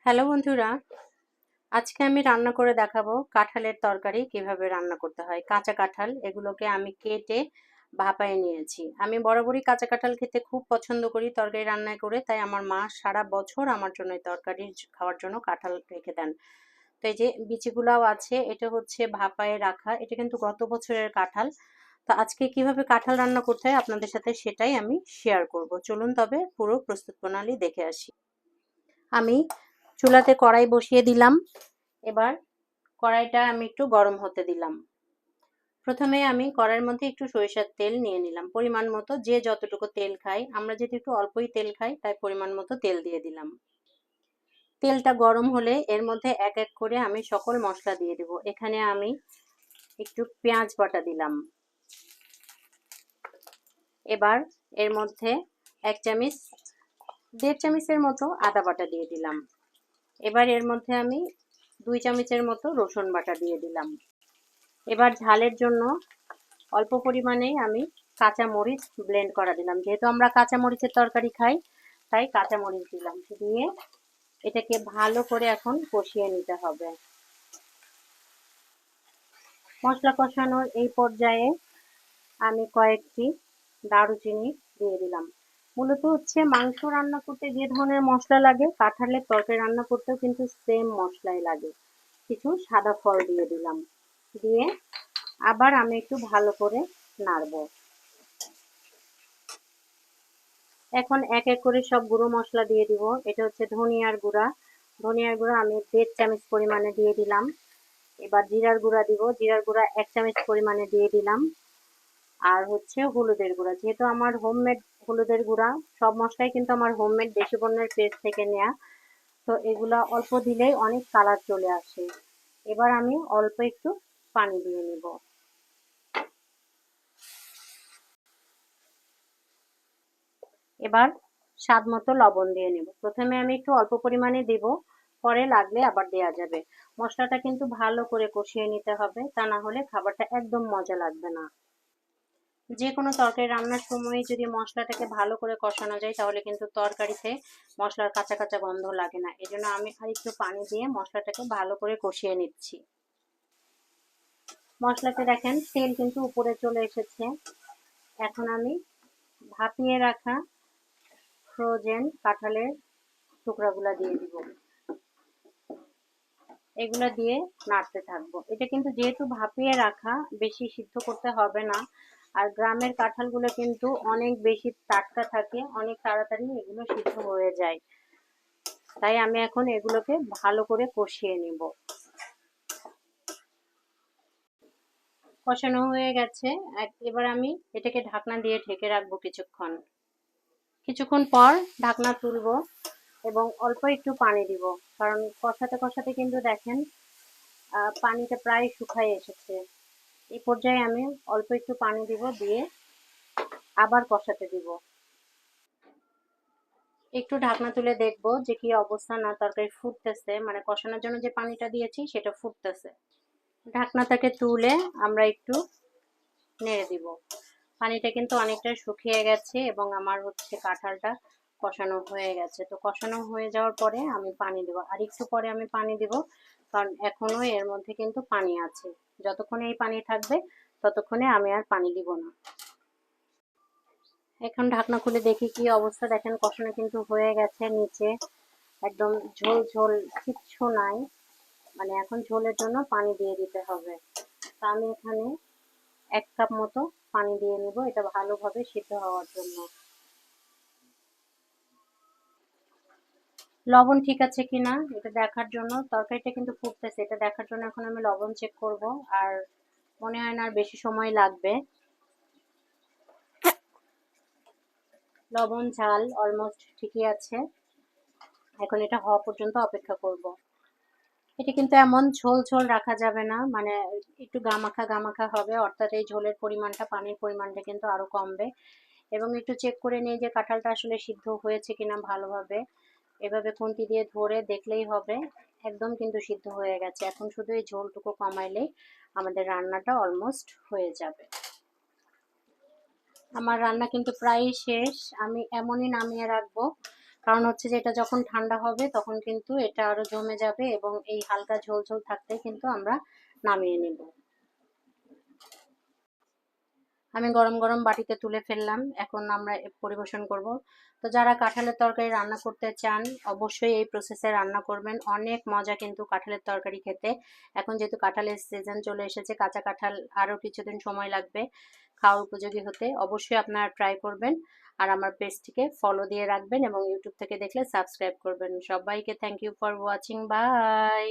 Hello বন্ধুরা, আজকে আমি রান্না করে দেখাবো কাঁঠালের তরকারি কিভাবে রান্না করতে হয়। কাঁচা কাঁঠাল এগুলোকে আমি কেটে ভাপায় নিয়েছি। আমি বরাবরই কাঁচা কাঁঠাল খেতে খুব পছন্দ করি তরকারি রান্না করে, তাই আমার মা সারা বছর আমার জন্য এই তরকারি খাওয়ার জন্য কাঁঠাল রেখে দেন। তো এই যে বিচিগুলাও আছে, এটা হচ্ছে ভাপায় রাখা, এটা কিন্তু গত বছরের কাঁঠাল। তো আজকে কিভাবে কাঁঠাল রান্না করতে হয় আপনাদের সাথে সেটাই আমি শেয়ার করব। চলুন তবে পুরো প্রস্তুত প্রণালী দেখে আসি। আমি চুলাতে কড়াই বসিয়ে দিলাম। এবার কড়াইটা আমি একটু গরম হতে দিলাম। প্রথমে আমি কড়াইয়ের মধ্যে একটু সরিষার তেল নিয়ে নিলাম পরিমাণ মতো, যে যতটুকু তেল খাই, আমরা যেহেতু একটু অল্পই তেল খাই তাই পরিমাণ মতো তেল দিয়ে দিলাম। তেলটা গরম হলে এর মধ্যে এক এক করে আমি সকল মশলা দিয়ে দেব। এখানে আমি একটু পেঁয়াজ বাটা দিলাম। এবার এর মধ্যে 1.5 চামচের মতো আদা বাটা দিয়ে দিলাম। এবার এর মধ্যে আমি 2 চামচের মতো রসুন বাটা দিয়ে দিলাম। এবার ঝালের জন্য অল্প পরিমাণে আমি কাঁচা মরিচ ব্লেন্ড করা দিলাম। যেহেতু আমরা কাঁচা মরিচের তরকারি খাই তাই কাঁচা মরিচ দিলাম। দিয়ে এটাকে ভালো করে এখন কষিয়ে নিতে হবে। মশলা কষানোর এই পর্যায়ে আমি কয়েকটি দারুচিনি দিয়ে দিলাম। মূলত হচ্ছে মাংস রান্না করতে যে ধরনের মশলা লাগে, কাঁঠালের তরকারি রান্না করতেও কিন্তু সেম মশলাই লাগে। কিছু সাদা ফল দিয়ে দিলাম। দিয়ে আবার আমি একটু ভালো করে নাড়বো। এখন এক এক করে সব গুঁড়ো মশলা দিয়ে দিব। এটা হচ্ছে ধনিয়ার গুঁড়া। ধনিয়ার গুঁড়া আমি 1.5 চামচ পরিমাণে দিয়ে দিলাম। এবার জিরার গুঁড়া দিব। জিরার গুঁড়া 1 চামচ পরিমাণে দিয়ে দিলাম। আর হচ্ছে হলুদের গুঁড়া, যেহেতু আমার হোমমেড হলুদের গুঁড়া, সব মশলাই কিন্তু আমার হোমমেড দেশি পণ্যের পেস্ট থেকে নেওয়া, তো এগুলা অল্প দিলেই অনেক কালার চলে আসে। এবার আমি অল্প একটু পানি দিয়ে নিব। এবার স্বাদ মতো লবণ দিয়ে নেব। প্রথমে আমি একটু অল্প পরিমাণে দেব, পরে লাগলে আবার দেয়া যাবে। মশলাটা কিন্তু ভালো করে কষিয়ে নিতে হবে, তা না হলে খাবারটা একদম মজা লাগবে না। যে কোনো তরকারি রান্নার সময় যদি মশলাটাকে ভালো করে কষানো যায় তাহলে কিন্তু তরকারিতে মশলার কাঁচা কাঁচা গন্ধ লাগে না। এই জন্য আমি আর একটু পানি দিয়ে মশলাটাকে ভালো করে কষিয়ে নিচ্ছি। মশলাতে দেখেন তেল কিন্তু উপরে চলে এসেছে। এখন আমি ভাপিয়ে রাখা ফ্রোজেন কাঁঠালের টুকরাগুলা দিয়ে দিব। এগুলো দিয়ে নাড়তে থাকবো। এটা কিন্তু যেহেতু ভাপিয়ে রাখা, বেশি সিদ্ধ করতে হবে না। আর গ্রামের কাঁঠালগুলো কিন্তু অনেক বেশি টাটকা থাকে, অনেক তাড়াতাড়ি এগুলো সিদ্ধ হয়ে যায়। তাই আমি এখন এগুলোকে ভালো করে কষিয়ে নিব। কষানো হয়ে গেছে। এবার আমি এটাকে ঢাকনা দিয়ে ঢেকে রাখবো কিছুক্ষণ। কিছুক্ষণ পর ঢাকনা তুলবো এবং অল্প একটু পানি দিব, কারণ কষাতে কষাতে কিন্তু দেখেন পানিটা প্রায় শুকায় এসেছে। এই পর্যায়ে আমি অল্প একটু পানি দিব, দিয়ে আবার কষাতে দিব। একটু ঢাকনা তুলে দেখবো যে কি অবস্থা, না তরকারি ফুটতেছে, মানে কষানোর জন্য যে পানিটা দিয়েছি সেটা ফুটতেছে। ঢাকনাটাকে তুলে আমরা একটু নেড়ে দিব। পানিটা কিন্তু অনেকটা শুকিয়ে গেছে এবং আমার হচ্ছে কাঁঠালটা কষানো হয়ে গেছে। তো কষানো হয়ে যাওয়ার পরে আমি পানি দেবো, আর একটু পরে আমি পানি দিব, কারণ এখনো এর মধ্যে কিন্তু পানি আছে। যতক্ষণে এই পানি থাকবে ততক্ষণে আমি আর পানি দিব না। এখন ঢাকনা খুলে দেখি কি অবস্থা। দেখেন কষানো কিন্তু হয়ে গেছে, নিচে একদম ঝোল ঝোল কিচ্ছু নাই। মানে এখন ঝোলের জন্য পানি দিয়ে দিতে হবে। তা আমি এখানে 1 কাপ মতো পানি দিয়ে নেব, এটা ভালোভাবে সিদ্ধ হওয়ার জন্য। লবণ ঠিক আছে কিনা এটা দেখার জন্য, তরকারিটা কিন্তু ফুটতেছে, এটা দেখার জন্য এখন আমি লবণ চেক করব। আর মনে হয় না আর বেশি সময় লাগবে। লবণ ঝাল অলমোস্ট ঠিকই আছে। এখন এটা হওয়া পর্যন্ত অপেক্ষা করব। এটা কিন্তু এমন ঝোল ঝোল রাখা যাবে না, মানে একটু গামাখা গামাখা হবে, অর্থাৎ এই ঝোলের পরিমাণটা, পানির পরিমাণটা কিন্তু আরো কমবে। এবং একটু চেক করে নিই যে কাঁঠালটা আসলে সিদ্ধ হয়েছে কিনা ভালোভাবে। এভাবে খুন্তি দিয়ে ধরে দেখলেই হবে। একদম কিন্তু সিদ্ধ হয়ে গেছে। এখন শুধু এই ঝোলটুকু কমাইলেই আমাদের রান্নাটা অলমোস্ট হয়ে যাবে। আমার রান্না কিন্তু প্রায় শেষ। আমি এমনই নামিয়ে রাখবো, কারণ হচ্ছে যে এটা যখন ঠান্ডা হবে তখন কিন্তু এটা আরো জমে যাবে এবং এই হালকা ঝোল ঝোল থাকতে কিন্তু আমরা নামিয়ে নেব। আমি গরম গরম বাটিতে তুলে ফেললাম, এখন আমরা পরিবেশন করব। তো যারা কাঁঠালের তরকারি রান্না করতে চান অবশ্যই এই প্রসেসে রান্না করবেন, অনেক মজা কিন্তু কাঁঠালের তরকারি খেতে। এখন যেহেতু কাঁঠালের সিজন চলে এসেছে, কাঁচা কাঁঠাল আরও কিছুদিন সময় লাগবে খাওয়ার উপযোগী হতে, অবশ্যই আপনারা ট্রাই করবেন। আর আমার পেজটিকে ফলো দিয়ে রাখবেন এবং ইউটিউব থেকে দেখলে সাবস্ক্রাইব করবেন। সবাইকে thank you for watching, by.